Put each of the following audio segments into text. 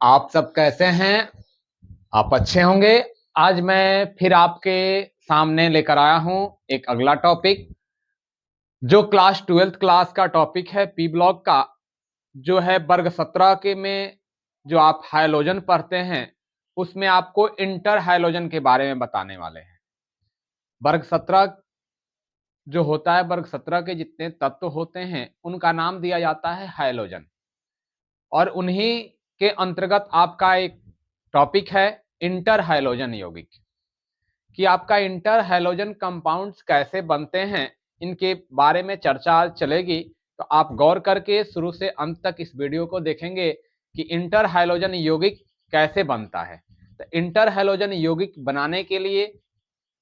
आप सब कैसे हैं? आप अच्छे होंगे। आज मैं फिर आपके सामने लेकर आया हूं एक अगला टॉपिक, जो क्लास 12th क्लास का टॉपिक है पी ब्लॉक का, जो है वर्ग 17 के में जो आप हाइलोजन पढ़ते हैं, उसमें आपको इंटर हाइलोजन के बारे में बताने वाले हैं। वर्ग 17 जो होता है, वर्ग 17 के जितने तत्व होते हैं उनका नाम दिया जाता है हाइलोजन, और उन्हीं के अंतर्गत आपका एक टॉपिक है इंटर हाइलोजन यौगिक, कि आपका इंटर हैलोजन कंपाउंड्स कैसे बनते हैं, इनके बारे में चर्चा आज चलेगी। तो आप गौर करके शुरू से अंत तक इस वीडियो को देखेंगे कि इंटर हैलोजन यौगिक कैसे बनता है। तो इंटर हैलोजन यौगिक बनाने के लिए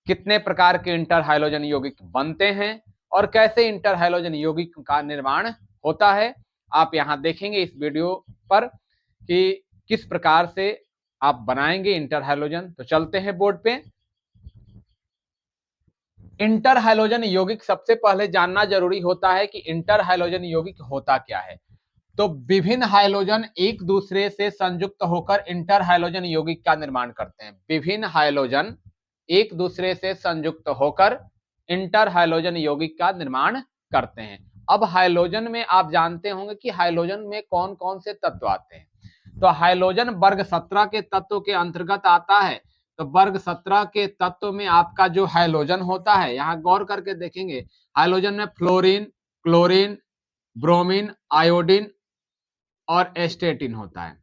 कितने प्रकार के इंटर हैलोजन यौगिक बनते हैं और कैसे इंटर हैलोजन यौगिक का निर्माण होता है, आप यहाँ देखेंगे इस वीडियो पर कि किस प्रकार से आप बनाएंगे इंटर हैलोजन। तो चलते हैं बोर्ड पे। इंटर हैलोजन यौगिक सबसे पहले जानना जरूरी होता है कि इंटर हैलोजन यौगिक होता क्या है। तो विभिन्न हाइलोजन एक दूसरे से संयुक्त होकर इंटर हैलोजन यौगिक का निर्माण करते हैं। विभिन्न हाइलोजन एक दूसरे से संयुक्त होकर इंटर हैलोजन यौगिक का निर्माण करते हैं। अब हाइलोजन में आप जानते होंगे कि हाइलोजन में कौन कौन से तत्व आते हैं। तो हाइलोजन वर्ग 17 के तत्व के अंतर्गत आता है। तो वर्ग 17 के तत्व में आपका जो हाइलोजन होता है, यहाँ गौर करके देखेंगे, हाइलोजन में फ्लोरीन, क्लोरीन, ब्रोमीन, आयोडीन और एस्टेटिन होता है।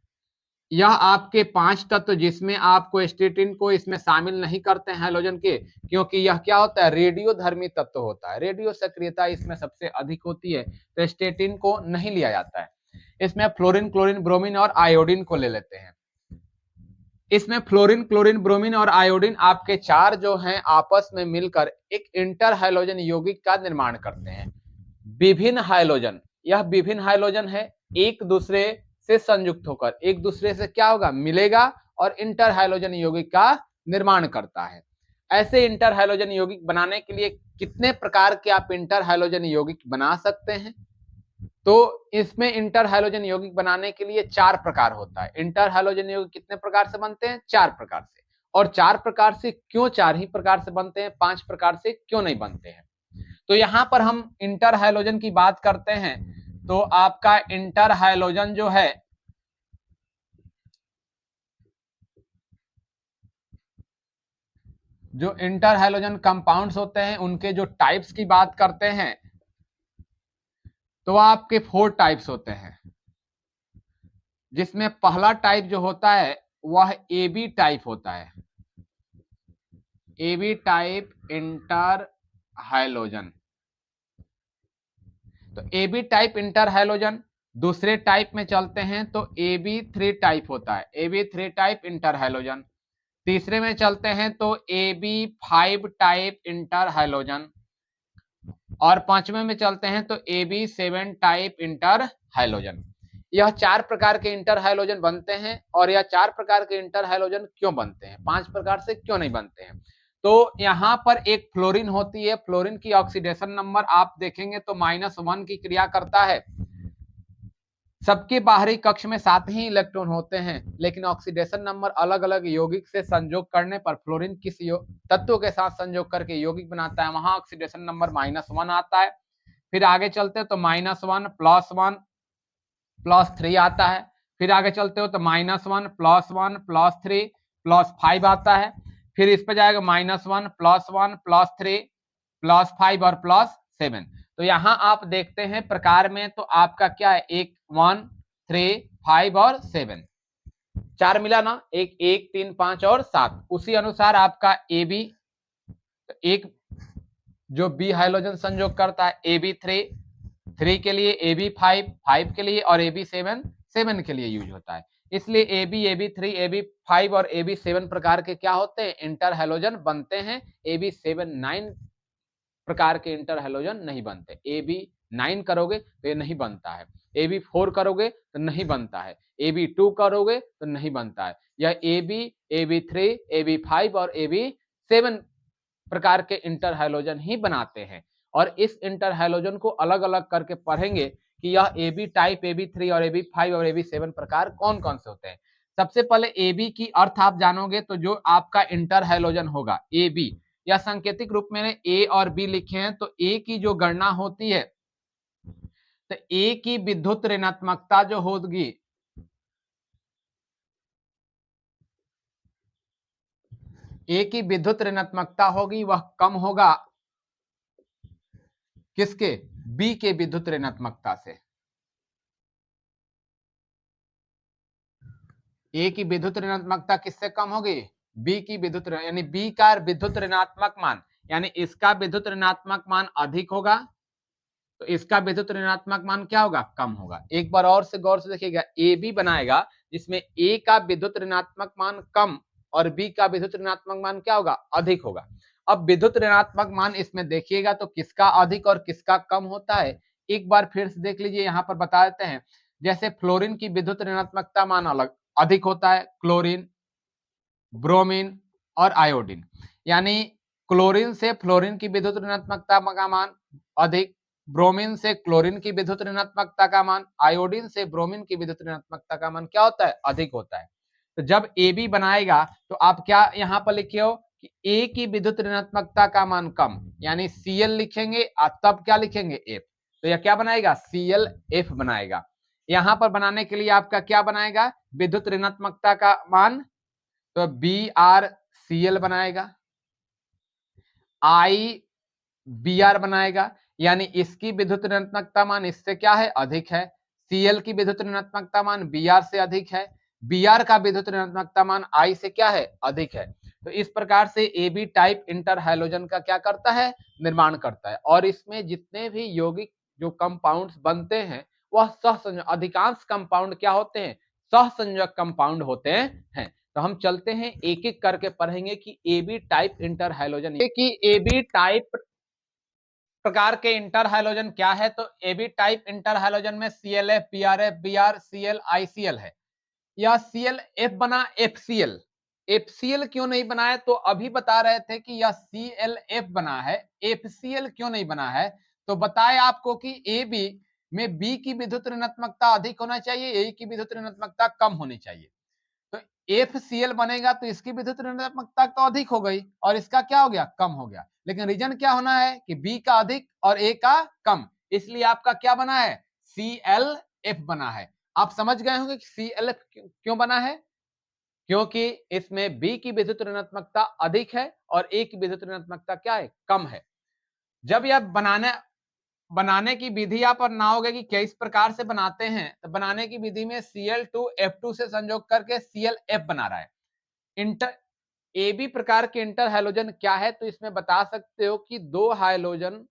यह आपके 5 तत्व, जिसमें आपको एस्टेटिन को इसमें शामिल नहीं करते हैं हाइलोजन के, क्योंकि यह क्या होता है, रेडियोधर्मी तत्व होता है, रेडियो सक्रियता इसमें सबसे अधिक होती है, तो एस्टेटिन को नहीं लिया जाता है। इसमें फ्लोरीन, क्लोरीन, ब्रोमीन और आयोडीन को ले लेते हैं। इसमें फ्लोरीन, क्लोरीन, ब्रोमीन और आयोडीन आपके चार जो हैं आपस में मिलकर एक इंटर हाइलोजन यौगिक का निर्माण करते हैं। विभिन्न हाइलोजन, यह विभिन्न हाइलोजन है, एक दूसरे से संयुक्त होकर एक दूसरे से क्या होगा, मिलेगा और इंटर हाइलोजन यौगिक का निर्माण करता है। ऐसे इंटर हाइलोजन यौगिक बनाने के लिए कितने प्रकार के आप इंटर हाइलोजन यौगिक बना सकते हैं। तो इसमें इंटर हाइलोजन यौगिक बनाने के लिए 4 प्रकार होता है। इंटर हाइलोजन यौगिक कितने प्रकार से बनते हैं, 4 प्रकार से। और 4 प्रकार से क्यों 4 ही प्रकार से बनते हैं, 5 प्रकार से क्यों नहीं बनते हैं। तो यहां पर हम इंटर हाइलोजन की बात करते हैं, तो आपका इंटर हाइलोजन जो है, जो इंटर हाइलोजन कंपाउंड्स होते हैं उनके जो टाइप्स की बात करते हैं, तो आपके 4 टाइप्स होते हैं, जिसमें पहला टाइप जो होता है वह ए बी टाइप होता है। A B type interhalogen. तो A B type interhalogen. दूसरे टाइप में चलते हैं तो ए बी 3 टाइप होता है, A B 3 type interhalogen. तीसरे में चलते हैं तो A B 5 type interhalogen. और पांचवें में चलते हैं तो A B 7 type interhalogen. यह 4 प्रकार के इंटर हाइलोजन बनते हैं। और यह 4 प्रकार के इंटर हाइलोजन क्यों बनते हैं, 5 प्रकार से क्यों नहीं बनते हैं। तो यहां पर एक फ्लोरीन होती है, फ्लोरीन की ऑक्सीडेशन नंबर आप देखेंगे तो -1 की क्रिया करता है। सबके बाहरी कक्ष में 7 ही इलेक्ट्रॉन होते हैं, लेकिन ऑक्सीडेशन नंबर अलग अलग यौगिक से संयोग करने पर फ्लोरीन किस तत्व के साथ संयोग करके यौगिक बनाता है, वहां ऑक्सीडेशन नंबर -1 आता है। फिर आगे चलते हो तो -1 +1 +3 आता है। फिर आगे चलते हो तो -1 +1 +3 +5 आता है। फिर इस पे जाएगा -1 +1 +3 +5 और +7। तो यहां आप देखते हैं प्रकार में, तो आपका क्या है, 1 3 5 और 7, 4 मिला ना, 1 1 3 5 और 7। उसी अनुसार आपका ए बी, एक जो बी हाइलोजन संयोग करता है, ए बी 3 के लिए, ए बी 5 के लिए और ए बी 7 के लिए यूज होता है। इसलिए ए बी 3, ए बी 5 और ए बी 7 प्रकार के क्या होते हैं, इंटर हाइलोजन बनते हैं। ए बी 7 9 प्रकार के इंटर हाइलोजन नहीं बनते। ए बी 9 करोगे तो ये नहीं बनता है, ए बी 4 करोगे तो नहीं बनता है, ए बी 2 करोगे तो नहीं बनता है। यह ए बी 3, ए बी 5 और ए बी 7 प्रकार के इंटर हाइलोजन ही बनाते हैं। और इस इंटर हाइलोजन को अलग अलग करके पढ़ेंगे कि यह A B type, A B 3 और ए बी 5 और ए बी 7 प्रकार कौन कौन से होते हैं। सबसे पहले ए बी की अर्थ आप जानोगे तो जो आपका इंटर हैलोजन होगा ए बी, या सांकेतिक रूप में ए और बी लिखे हैं, तो ए की जो गणना होती है तो ए की विद्युत ऋणात्मकता जो होगी, ए की विद्युत ऋणात्मकता होगी वह कम होगा किसके, बी के विद्युत ऋणात्मकता से। ए की विद्युत ऋणात्मकता किससे कम होगी, बी की विद्युत, यानी बी का विद्युत ऋणात्मक मान, यानी इसका विद्युत ऋणात्मक मान अधिक होगा तो इसका विद्युत ऋणात्मक मान क्या होगा, कम होगा। एक बार और से गौर से देखिएगा, ए बी बनाएगा जिसमें ए का विद्युत ऋणात्मक मान कम और बी का विद्युत ऋणात्मक मान क्या होगा, अधिक होगा। अब विद्युत ऋणात्मक मान इसमें देखिएगा तो किसका अधिक और किसका कम होता है, एक बार फिर से देख लीजिए, यहाँ पर बता देते हैं। जैसे फ्लोरीन की विद्युत ऋणात्मकता मान अलग अधिक होता है, क्लोरीन, ब्रोमीन और आयोडीन, यानी क्लोरीन से फ्लोरीन की विद्युत ऋणात्मकता का मान अधिक, ब्रोमीन से क्लोरीन की विद्युत ऋणात्मकता का मान, आयोडीन से ब्रोमीन की विद्युत ऋणात्मकता का मान क्या होता है, अधिक होता है। तो जब ए बी बनाएगा तो आप क्या यहाँ पर लिखे हो कि ए की विद्युत ऋणात्मकता का मान कम, यानी Cl लिखेंगे तब क्या लिखेंगे, एफ। तो यह क्या बनाएगा, ClF बनाएगा। यहाँ पर बनाने के लिए आपका क्या बनाएगा, विद्युत ऋणात्मकता का मान, तो BrCl बनाएगा, IBr बनाएगा, यानी इसकी विद्युत ऋणात्मकता मान इससे क्या है, अधिक है। Cl की विद्युत ऋणात्मकता मान Br से अधिक है, Br का विद्युत ऋणात्मकता मान I से क्या है, अधिक है। तो इस प्रकार से A B type interhalogen का क्या करता है, निर्माण करता है। और इसमें जितने भी यौगिक जो कंपाउंड्स बनते हैं वह सहसंयोजक, अधिकांश कंपाउंड क्या होते हैं, सहसंयोजक कंपाउंड होते हैं। तो हम चलते हैं एक एक करके पढ़ेंगे कि A B type interhalogen, कि ए बी टाइप प्रकार के इंटर हैलोजन क्या है। तो A B type interhalogen में ClF, BrF, Br, Cl, ICl है। या ClF बना FCl, FCl क्यों नहीं बना है, तो अभी बता रहे थे कि यह ClF बना है, FCl क्यों नहीं बना है, तो बताए आपको कि AB में B की विद्युत ऋणात्मकता अधिक होना चाहिए, A की विद्युत ऋणात्मकता कम होनी चाहिए। तो FCl बनेगा तो इसकी विद्युत ऋणात्मकता तो अधिक हो गई और इसका क्या हो गया, कम हो गया। लेकिन रीजन क्या होना है कि B का अधिक और A का कम, इसलिए आपका क्या बना है, ClF बना है। आप समझ गए होंगे कि ClF क्यों बना है, क्योंकि इसमें B की विद्युत ऋणात्मकता अधिक है और A की विद्युत ऋणात्मकता क्या है, कम है। जब यह बनाने की विधि आप अपनाओगे कि किस प्रकार से बनाते हैं, तो बनाने की विधि में Cl2F2 से संयोग करके ClF बना रहा है। इंटर ए बी प्रकार के इंटर हैलोजन क्या है, तो इसमें बता सकते हो कि दो हाइलोजन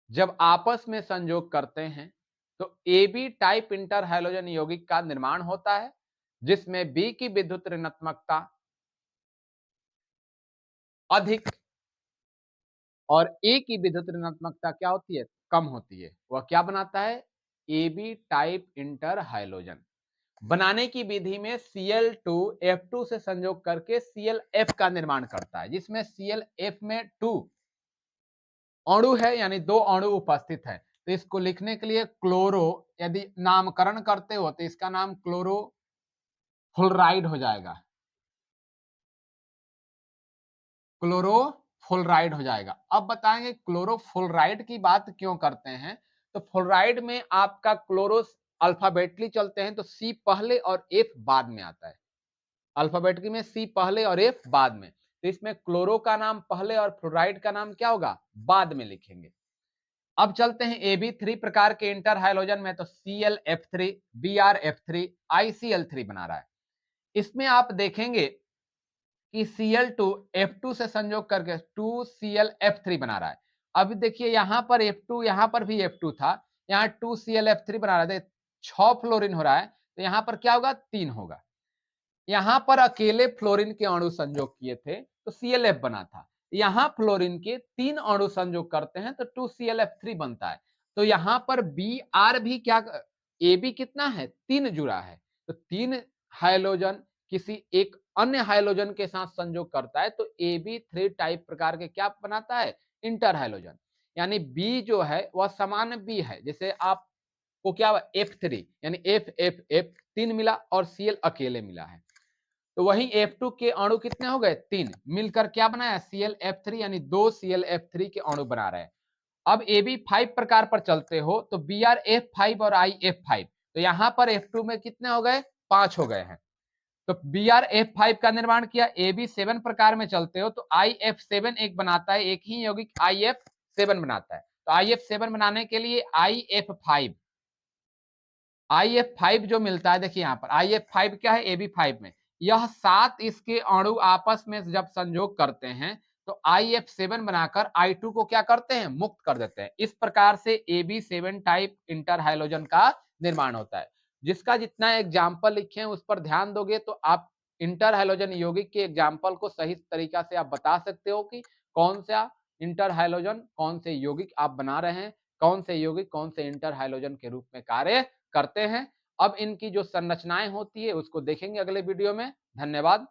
जब आपस में संयोग करते हैं तो A B type interhalogen यौगिक का निर्माण होता है, जिसमें बी की विद्युत ऋणात्मकता अधिक और ए की विद्युत ऋणात्मकता क्या होती है, कम होती है। वह क्या बनाता है, A B type interhalogen. बनाने की विधि में Cl2F2 से संयोग करके ClF का निर्माण करता है, जिसमें ClF में 2 अणु है, यानी 2 अणु उपस्थित है। तो इसको लिखने के लिए क्लोरो, यदि नामकरण करते हो तो इसका नाम क्लोरो फ्लोराइड हो जाएगा, क्लोरोफ्लोराइड हो जाएगा। अब बताएंगे क्लोरोफ्लोराइड की बात क्यों करते हैं, तो फ्लोराइड में आपका क्लोरोस अल्फाबेटली चलते हैं तो सी पहले और एफ बाद में आता है, अल्फाबेटली में सी पहले और एफ बाद में। तो इसमें क्लोरो का नाम पहले और फ्लोराइड का नाम क्या होगा, बाद में लिखेंगे। अब चलते हैं AB3 प्रकार के इंटर हैलोजन में, तो ClF3, BrF3, ICl3 बना रहा है। इसमें आप देखेंगे कि Cl2F2 से संयोग करके 2ClF3 बना रहा है। अभी देखिए यहाँ पर F2, यहाँ पर भी F2 था, यहाँ 2ClF3 बना रहा है, 6 फ्लोरीन हो रहा है, तो यहाँ पर क्या होगा, 3 होगा। यहाँ पर अकेले फ्लोरीन के अणु संयोग किए थे तो ClF बना था, यहाँ फ्लोरीन के 3 अणु संयोग करते हैं तो 2ClF3 बनता है। तो यहाँ पर Br भी क्या, AB कितना है, 3 जुड़ा है, तो 3 हाइलोजन किसी एक अन्य हाइलोजन के साथ संयोग करता है तो AB3 टाइप प्रकार के क्या बनाता है, इंटर हाइलोजन। यानी B जो है वह समान B है, जैसे आपको क्या F3 यानी F 3 मिला और Cl अकेले मिला है। तो वहीं F2 के अणु कितने हो गए 3, मिलकर क्या बनाया ClF3 यानी 2 ClF3 के अणु बना रहे हैं। अब AB5 प्रकार पर चलते हो तो BrF5 और IF5, तो यहां पर F2 में कितने हो गए 5 हो गए हैं। तो BrF5 का निर्माण किया। AB7 प्रकार में चलते हो तो IF7 एक बनाता है, एक ही यौगिक IF7 बनाता है। तो IF7 बनाने के लिए IF5 जो मिलता है, देखिए यहां पर IF5 क्या है AB5 में, यह 7 इसके अणु आपस में जब संयोग करते हैं तो IF7 बनाकर I2 को क्या करते हैं मुक्त कर देते हैं। इस प्रकार से AB7 टाइप इंटर हाइड्रोजन का निर्माण होता है। जिसका जितना एग्जाम्पल लिखे हैं उस पर ध्यान दोगे तो आप इंटर हाइड्रोजन यौगिक के एग्जाम्पल को सही तरीका से आप बता सकते हो कि कौन सा इंटर हाइड्रोजन कौन से यौगिक आप बना रहे हैं, कौन से यौगिक कौन से इंटर हाइड्रोजन के रूप में कार्य करते हैं। अब इनकी जो संरचनाएं होती है उसको देखेंगे अगले वीडियो में। धन्यवाद।